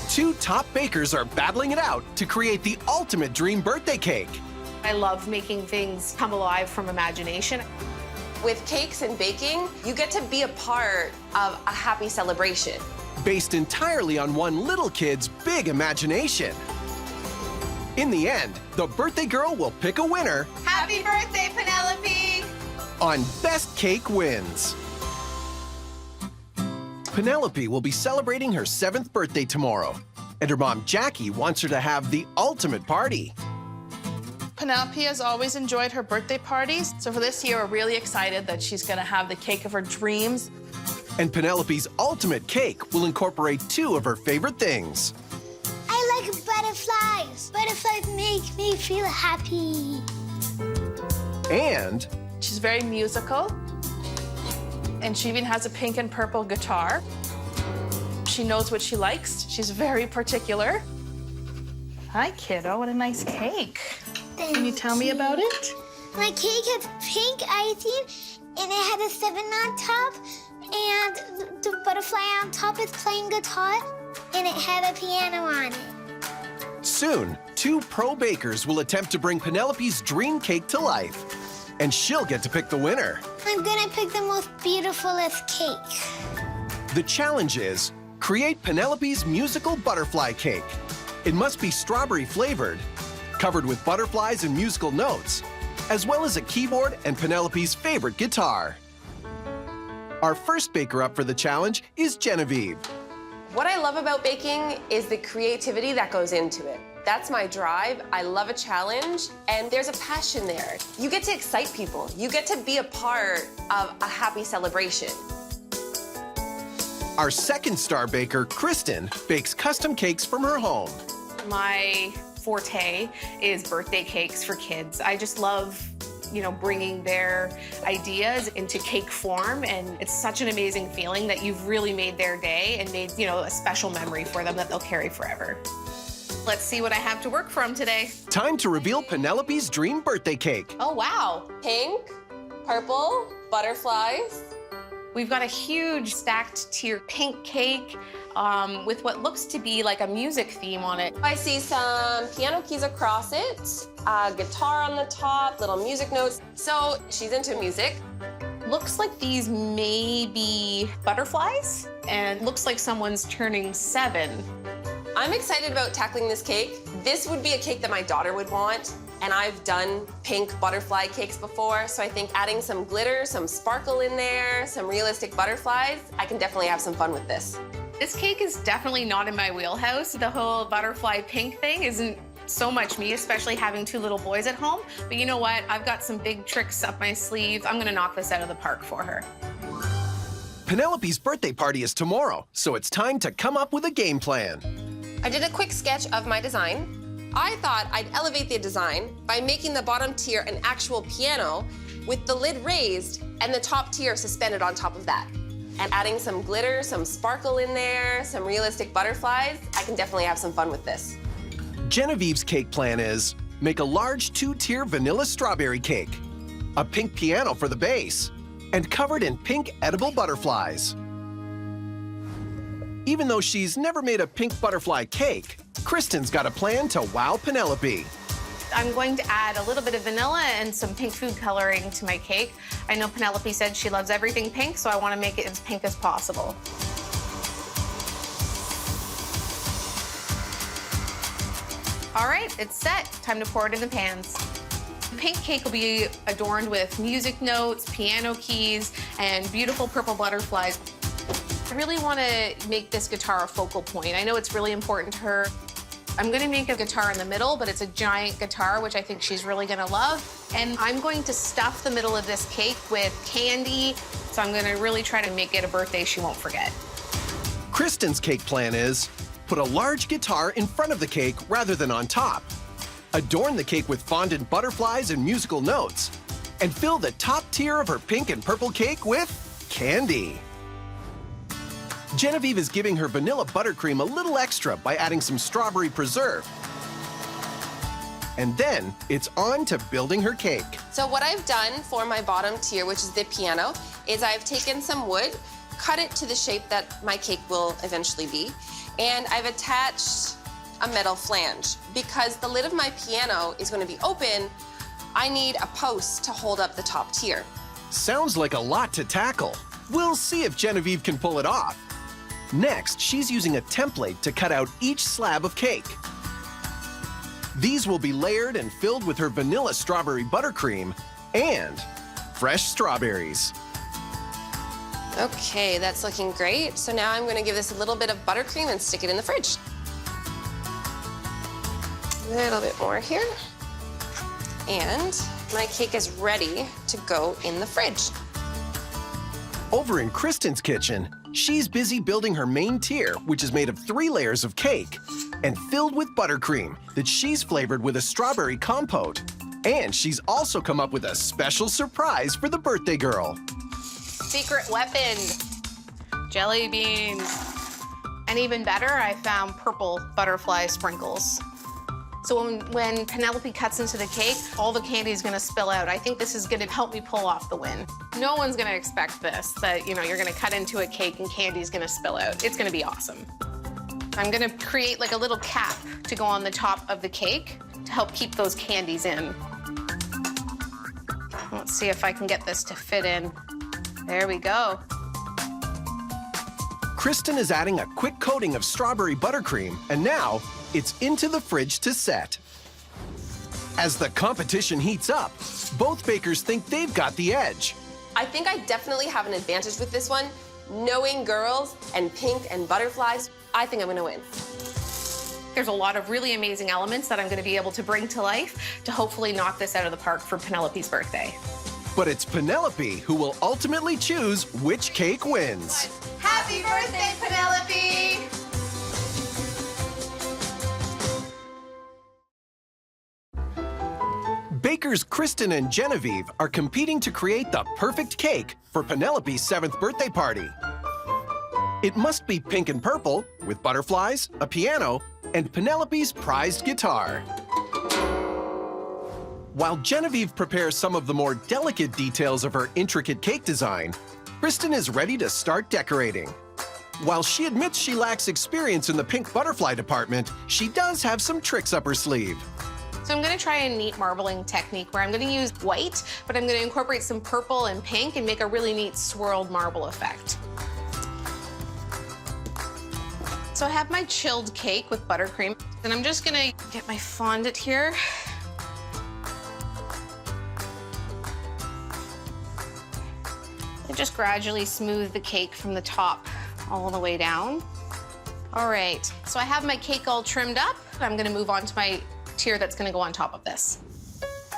Two top bakers are battling it out to create the ultimate dream birthday cake. I love making things come alive from imagination. With cakes and baking, you get to be a part of a happy celebration. Based entirely on one little kid's big imagination. In the end, the birthday girl will pick a winner Happy birthday, Penelope! on Best Cake Wins. Penelope will be celebrating her 7th birthday tomorrow, and her mom Jackie wants her to have the ultimate party. Penelope has always enjoyed her birthday parties, so for this year, we're really excited that she's gonna have the cake of her dreams. And Penelope's ultimate cake will incorporate 2 of her favorite things. I like butterflies. Butterflies make me feel happy. And She's very musical, and she even has a pink and purple guitar. She knows what she likes. She's very particular. Hi, kiddo, what a nice cake. Can you tell me about it? My cake has pink icing, and it has a 7 on top, and the butterfly on top is playing guitar, and it had a piano on it. soon, 2 pro bakers will attempt to bring Penelope's dream cake to life. And she'll get to pick the winner. I'm gonna pick the most beautifulest cake. The challenge is, create Penelope's musical butterfly cake. It must be strawberry flavored, covered with butterflies and musical notes, as well as a keyboard and Penelope's favorite guitar. Our first baker up for the challenge is Genevieve. What I love about baking is the creativity that goes into it. That's my drive. I love a challenge, and there's a passion there. You get to excite people. You get to be a part of a happy celebration. Our second star baker, Kristen, bakes custom cakes from her home. My forte is birthday cakes for kids. I just love, bringing their ideas into cake form, and it's such an amazing feeling that you've really made their day and made, a special memory for them that they'll carry forever. Let's see what I have to work from today. Time to reveal Penelope's dream birthday cake. Oh, wow. Pink, purple, butterflies. We've got a huge stacked tier pink cake with what looks to be like a music theme on it. I see some piano keys across it, a guitar on the top, little music notes. So she's into music. Looks like these may be butterflies, and looks like someone's turning 7. I'm excited about tackling this cake. This would be a cake that my daughter would want, and I've done pink butterfly cakes before, so I think adding some glitter, some sparkle in there, some realistic butterflies, I can definitely have some fun with this. This cake is definitely not in my wheelhouse. The whole butterfly pink thing isn't so much me, especially having 2 little boys at home. But you know what? I've got some big tricks up my sleeve. I'm gonna knock this out of the park for her. Penelope's birthday party is tomorrow, so it's time to come up with a game plan. I did a quick sketch of my design. I thought I'd elevate the design by making the bottom tier an actual piano with the lid raised and the top tier suspended on top of that. And adding some glitter, some sparkle in there, some realistic butterflies, I can definitely have some fun with this. Genevieve's cake plan is make a large 2-tier vanilla strawberry cake, a pink piano for the base, and covered in pink edible butterflies. Even though she's never made a pink butterfly cake, Kristen's got a plan to wow Penelope. I'm going to add a little bit of vanilla and some pink food coloring to my cake. I know Penelope said she loves everything pink, so I want to make it as pink as possible. All right, it's set. Time to pour it in the pans. The pink cake will be adorned with music notes, piano keys, and beautiful purple butterflies. I really want to make this guitar a focal point. I know it's really important to her. I'm going to make a guitar in the middle, but it's a giant guitar, which I think she's really going to love. And I'm going to stuff the middle of this cake with candy, so I'm going to really try to make it a birthday she won't forget. Kristen's cake plan is put a large guitar in front of the cake rather than on top. Adorn the cake with fondant butterflies and musical notes. And fill the top tier of her pink and purple cake with candy. Genevieve is giving her vanilla buttercream a little extra by adding some strawberry preserve. And then it's on to building her cake. So what I've done for my bottom tier, which is the piano, is I've taken some wood, cut it to the shape that my cake will eventually be. And I've attached a metal flange. Because the lid of my piano is going to be open, I need a post to hold up the top tier. Sounds like a lot to tackle. We'll see if Genevieve can pull it off. Next, she's using a template to cut out each slab of cake. These will be layered and filled with her vanilla strawberry buttercream and fresh strawberries. Okay, that's looking great. So now I'm going to give this a little bit of buttercream and stick it in the fridge. A little bit more here. And my cake is ready to go in the fridge. Over in Kristen's kitchen, she's busy building her main tier, which is made of 3 layers of cake and filled with buttercream that she's flavored with a strawberry compote. And she's also come up with a special surprise for the birthday girl. Secret weapon, jelly beans. And even better, I found purple butterfly sprinkles. So when Penelope cuts into the cake, all the candy is gonna spill out. I think this is gonna help me pull off the win. No one's gonna expect this, that you're gonna cut into a cake and candy's gonna spill out. It's gonna be awesome. I'm gonna create like a little cap to go on the top of the cake to help keep those candies in. Let's see if I can get this to fit in. There we go. Kristen is adding a quick coating of strawberry buttercream, and now it's into the fridge to set. As the competition heats up, both bakers think they've got the edge. I think I definitely have an advantage with this one. Knowing girls and pink and butterflies, I think I'm gonna win. There's a lot of really amazing elements that I'm gonna be able to bring to life to hopefully knock this out of the park for Penelope's birthday. But it's Penelope who will ultimately choose which cake wins. Happy birthday, Penelope! Bakers Kristen and Genevieve are competing to create the perfect cake for Penelope's 7th birthday party. It must be pink and purple, with butterflies, a piano, and Penelope's prized guitar. While Genevieve prepares some of the more delicate details of her intricate cake design, Kristen is ready to start decorating. While she admits she lacks experience in the pink butterfly department, she does have some tricks up her sleeve. So I'm gonna try a neat marbling technique where I'm gonna use white, but I'm gonna incorporate some purple and pink and make a really neat swirled marble effect. So I have my chilled cake with buttercream, and I'm just gonna get my fondant here. And just gradually smooth the cake from the top all the way down. All right, so I have my cake all trimmed up. I'm gonna move on to my tier that's gonna go on top of this.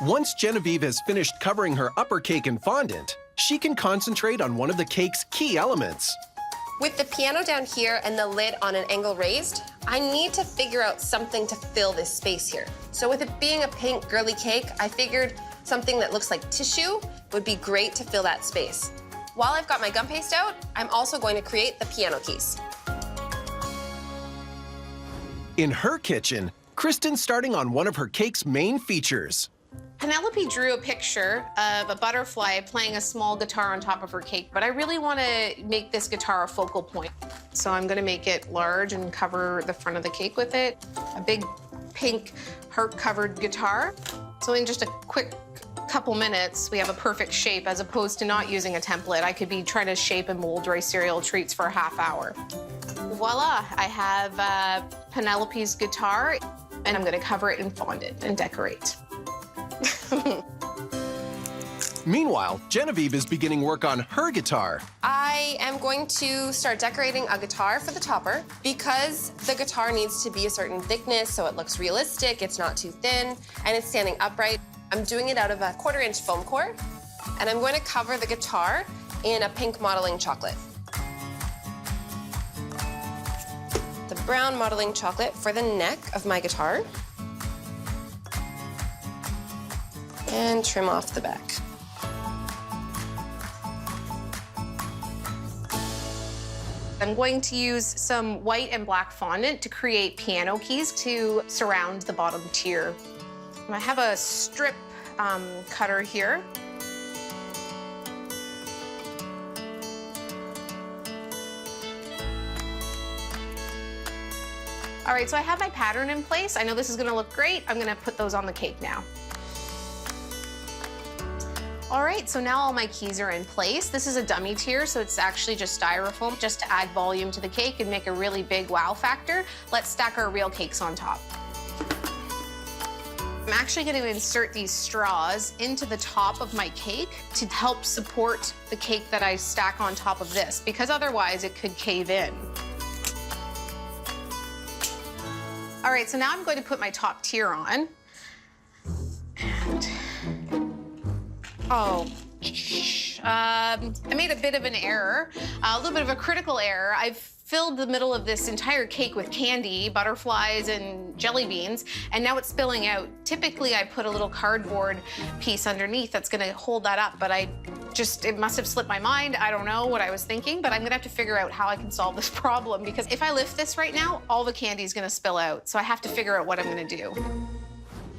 Once Genevieve has finished covering her upper cake in fondant, she can concentrate on one of the cake's key elements. With the piano down here and the lid on an angle raised, I need to figure out something to fill this space here. So with it being a pink girly cake, I figured something that looks like tissue would be great to fill that space. While I've got my gum paste out, I'm also going to create the piano keys. In her kitchen, Kristen's starting on one of her cake's main features. Penelope drew a picture of a butterfly playing a small guitar on top of her cake, but I really want to make this guitar a focal point. So I'm going to make it large and cover the front of the cake with it. A big pink heart-covered guitar. So in just a quick couple minutes, we have a perfect shape as opposed to not using a template. I could be trying to shape and mold dry cereal treats for a half hour. Voila, I have Penelope's guitar, and I'm going to cover it in fondant and decorate. Meanwhile, Genevieve is beginning work on her guitar. I am going to start decorating a guitar for the topper because the guitar needs to be a certain thickness so it looks realistic, it's not too thin, and it's standing upright. I'm doing it out of a 1/4-inch foam core, and I'm going to cover the guitar in a pink modeling chocolate. The brown modeling chocolate for the neck of my guitar. And trim off the back. I'm going to use some white and black fondant to create piano keys to surround the bottom tier. And I have a strip cutter here. All right, so I have my pattern in place. I know this is gonna look great. I'm gonna put those on the cake now. All right, so now all my keys are in place. This is a dummy tier, so it's actually just styrofoam just to add volume to the cake and make a really big wow factor. Let's stack our real cakes on top. I'm actually going to insert these straws into the top of my cake to help support the cake that I stack on top of this, because otherwise it could cave in. All right, so now I'm going to put my top tier on. And, I made a bit of an error, a little bit of a critical error. I've filled the middle of this entire cake with candy, butterflies, and jelly beans, and now it's spilling out. Typically, I put a little cardboard piece underneath that's gonna hold that up, but it must have slipped my mind. I don't know what I was thinking, but I'm gonna have to figure out how I can solve this problem, because if I lift this right now, all the candy is gonna spill out, so I have to figure out what I'm gonna do.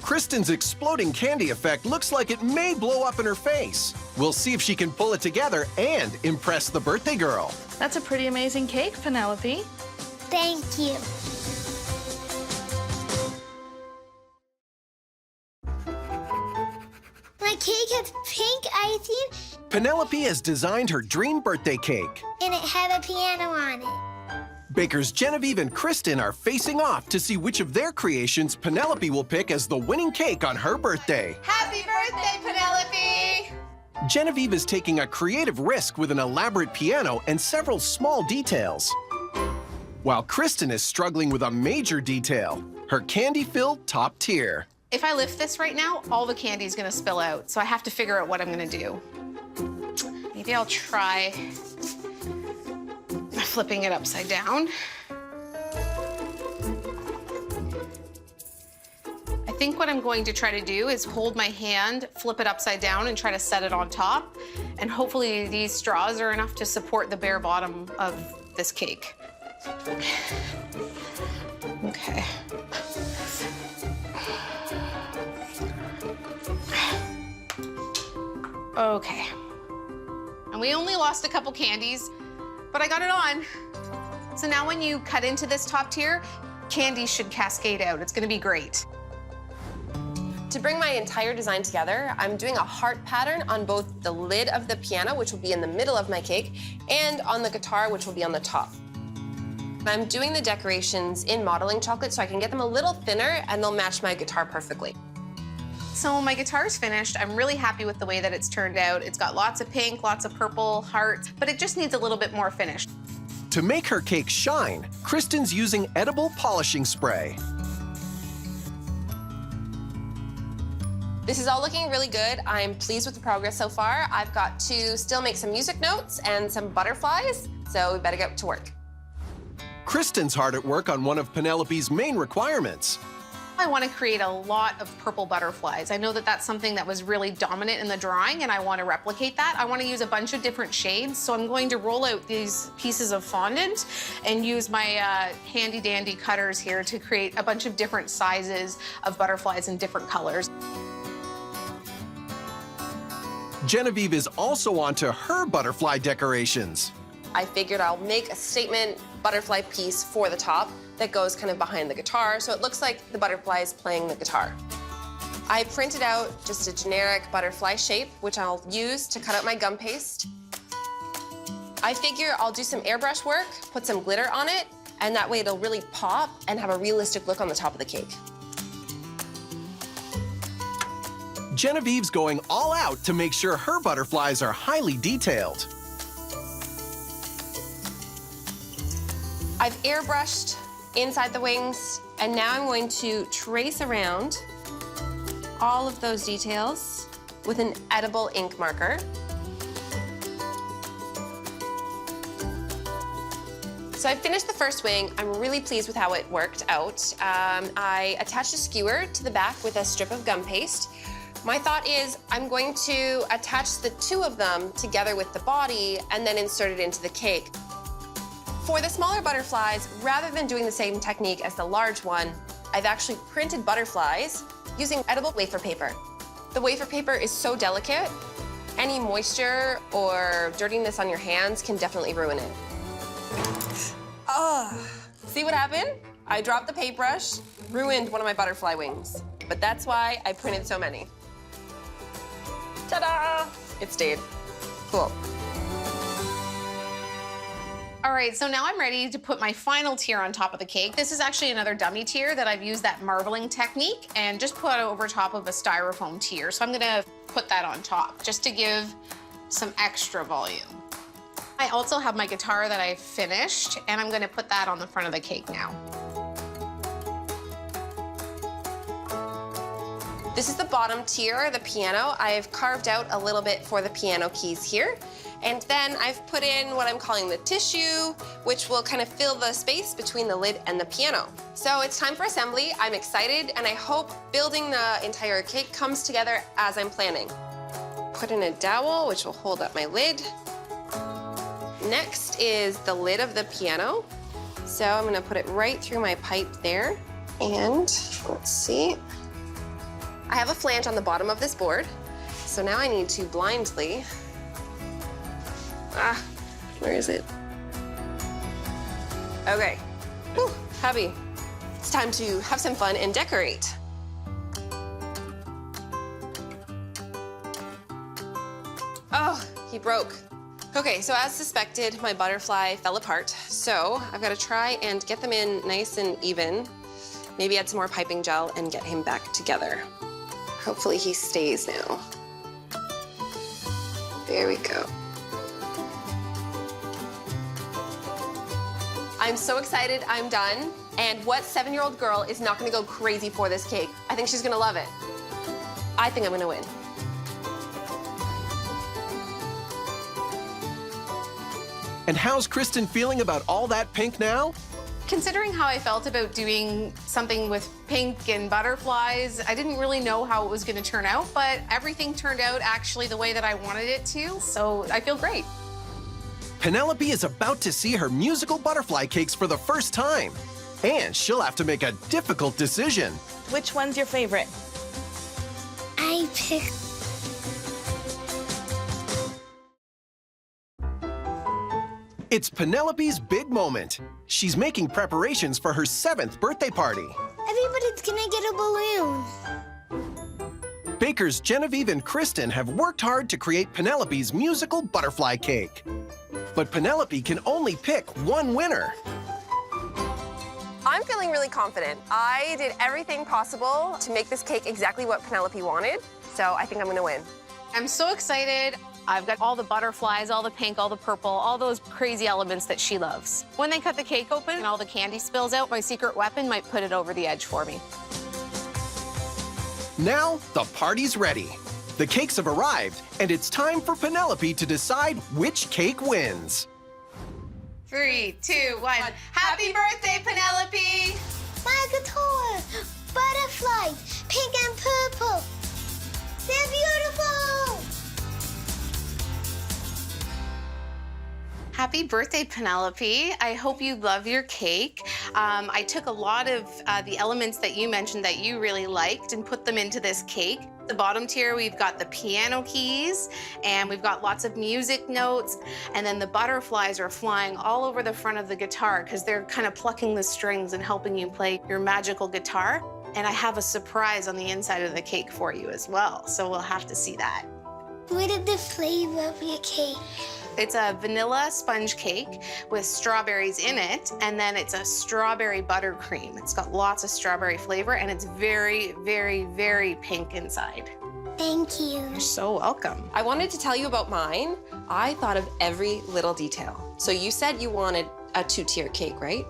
Kristen's exploding candy effect looks like it may blow up in her face. We'll see if she can pull it together and impress the birthday girl. That's a pretty amazing cake, Penelope. Thank you. My cake has pink icing, Penelope has designed her dream birthday cake. and it had a piano on it. Bakers Genevieve and Kristen are facing off to see which of their creations Penelope will pick as the winning cake on her birthday. Happy birthday, Penelope! Genevieve is taking a creative risk with an elaborate piano and several small details, while Kristen is struggling with a major detail, her candy-filled top tier. If I lift this right now, all the candy is gonna spill out, so I have to figure out what I'm gonna do. Maybe I'll try flipping it upside down. I think what I'm going to try to do is hold my hand, flip it upside down, and try to set it on top. And hopefully these straws are enough to support the bare bottom of this cake. Okay. Okay. And we only lost a couple candies, but I got it on. So now when you cut into this top tier, candy should cascade out. It's gonna be great. To bring my entire design together, I'm doing a heart pattern on both the lid of the piano, which will be in the middle of my cake, and on the guitar, which will be on the top. I'm doing the decorations in modeling chocolate so I can get them a little thinner and they'll match my guitar perfectly. So my guitar's finished. I'm really happy with the way that it's turned out. It's got lots of pink, lots of purple, hearts, but it just needs a little bit more finish. To make her cake shine, Kristen's using edible polishing spray. This is all looking really good. I'm pleased with the progress so far. I've got to still make some music notes and some butterflies, so we better get to work. Kristen's hard at work on one of Penelope's main requirements. I want to create a lot of purple butterflies. I know that that's something that was really dominant in the drawing, and I want to replicate that. I want to use a bunch of different shades, so I'm going to roll out these pieces of fondant and use my handy-dandy cutters here to create a bunch of different sizes of butterflies in different colors. Genevieve is also onto her butterfly decorations. I figured I'll make a statement butterfly piece for the top that goes kind of behind the guitar, so it looks like the butterfly is playing the guitar. I printed out just a generic butterfly shape, which I'll use to cut out my gum paste. I figure I'll do some airbrush work, put some glitter on it, and that way it'll really pop and have a realistic look on the top of the cake. Genevieve's going all out to make sure her butterflies are highly detailed. I've airbrushed inside the wings, and now I'm going to trace around all of those details with an edible ink marker. So I finished the first wing. I'm really pleased with how it worked out. I attached a skewer to the back with a strip of gum paste. My thought is I'm going to attach the two of them together with the body and then insert it into the cake. For the smaller butterflies, rather than doing the same technique as the large one, I've actually printed butterflies using edible wafer paper. The wafer paper is so delicate, any moisture or dirtiness on your hands can definitely ruin it. Oh, see what happened? I dropped the paintbrush, ruined one of my butterfly wings. But that's why I printed so many. Ta-da! It stayed. Cool. All right, so now I'm ready to put my final tier on top of the cake. This is actually another dummy tier that I've used that marbling technique and just put over top of a styrofoam tier. So I'm gonna put that on top just to give some extra volume. I also have my guitar that I finished, and I'm gonna put that on the front of the cake now. This is the bottom tier, the piano. I've carved out a little bit for the piano keys here. And then I've put in what I'm calling the tissue, which will kind of fill the space between the lid and the piano. So it's time for assembly. I'm excited, and I hope building the entire cake comes together as I'm planning. Put in a dowel, which will hold up my lid. Next is the lid of the piano. So I'm gonna put it right through my pipe there. And let's see. I have a flange on the bottom of this board. So now I need to blindly, where is it? Okay, whew, heavy. It's time to have some fun and decorate. Oh, he broke. Okay, so as suspected, my butterfly fell apart. So I've got to try and get them in nice and even. Maybe add some more piping gel and get him back together. Hopefully he stays now. There we go. I'm so excited I'm done. And what 7-year-old girl is not gonna go crazy for this cake? I think she's gonna love it. I think I'm gonna win. And how's Kristen feeling about all that pink now? Considering how I felt about doing something with pink and butterflies, I didn't really know how it was gonna turn out, but everything turned out actually the way that I wanted it to, so I feel great. Penelope is about to see her musical butterfly cakes for the first time. And she'll have to make a difficult decision. Which one's your favorite? I picked. It's Penelope's big moment. She's making preparations for her 7th birthday party. Everybody's gonna get a balloon. Bakers Genevieve and Kristen have worked hard to create Penelope's musical butterfly cake. But Penelope can only pick one winner. I'm feeling really confident. I did everything possible to make this cake exactly what Penelope wanted, so I think I'm gonna win. I'm so excited. I've got all the butterflies, all the pink, all the purple, all those crazy elements that she loves. When they cut the cake open and all the candy spills out, my secret weapon might put it over the edge for me. Now, the party's ready. The cakes have arrived, and it's time for Penelope to decide which cake wins. 3, 2, 1. Happy birthday, Penelope! My guitar, butterflies, pink and purple. They're beautiful. Happy birthday, Penelope. I hope you love your cake. I took a lot of the elements that you mentioned that you really liked and put them into this cake. The bottom tier, we've got the piano keys, and we've got lots of music notes, and then the butterflies are flying all over the front of the guitar because they're kind of plucking the strings and helping you play your magical guitar. And I have a surprise on the inside of the cake for you as well, so we'll have to see that. What is the flavor of your cake? It's a vanilla sponge cake with strawberries in it, and then it's a strawberry buttercream. It's got lots of strawberry flavor, and it's very, very, very pink inside. Thank you. You're so welcome. I wanted to tell you about mine. I thought of every little detail. So you said you wanted a 2-tier cake, right?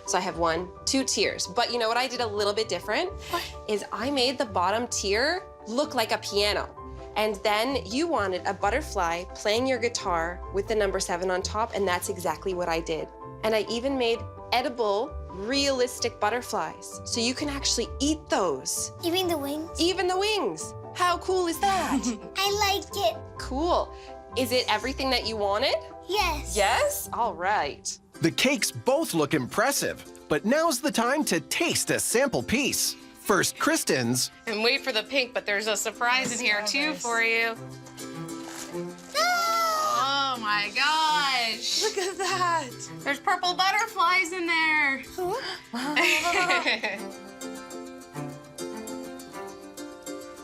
So I have 1, 2 tiers. But you know what I did a little bit different? What? Is I made the bottom tier look like a piano. And then you wanted a butterfly playing your guitar with the number 7 on top, and that's exactly what I did. And I even made edible, realistic butterflies. So you can actually eat those. Even the wings? Even the wings. How cool is that? I like it. Cool. Is it everything that you wanted? Yes. Yes? All right. The cakes both look impressive, but now's the time to taste a sample piece. First, Kristen's. And wait for the pink, but there's a surprise in here too for you. Oh my my gosh. Look at that. There's purple butterflies in there.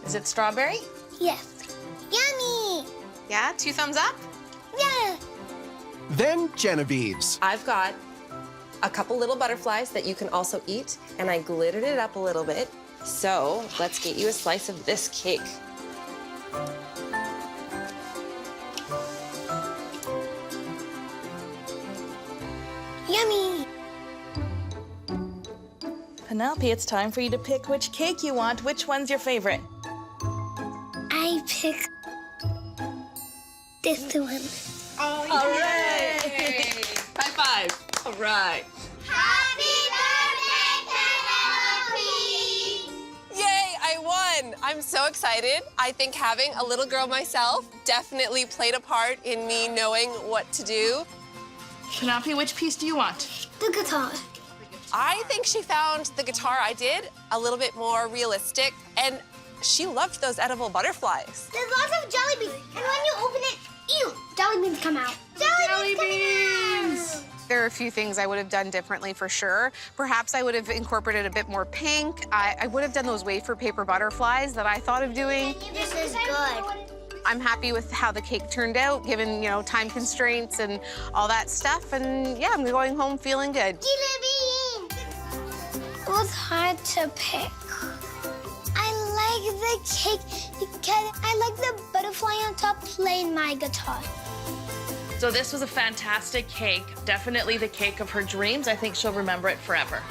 Is it strawberry? Yes. Yummy! Yeah, 2 thumbs up? Yeah. Then Genevieve's. I've got a couple little butterflies that you can also eat, and I glittered it up a little bit. So let's get you a slice of this cake. Yummy! Penelope, it's time for you to pick which cake you want. Which one's your favorite? I pick this one. Oh, All right. High five. All right. Happy birthday, Penelope! Yay, I won! I'm so excited. I think having a little girl myself definitely played a part in me knowing what to do. Penelope, which piece do you want? The guitar. I think she found the guitar I did a little bit more realistic, and she loved those edible butterflies. There's lots of jelly beans, and when you open it, ew, jelly beans come out. Jelly beans! There are a few things I would have done differently for sure. Perhaps I would have incorporated a bit more pink. I would have done those wafer paper butterflies that I thought of doing. This is good. I'm happy with how the cake turned out, given, you know, time constraints and all that stuff. And yeah, I'm going home feeling good. Jelly beans! It was hard to pick. I like the cake because I like the butterfly on top playing my guitar. So this was a fantastic cake. Definitely the cake of her dreams. I think she'll remember it forever.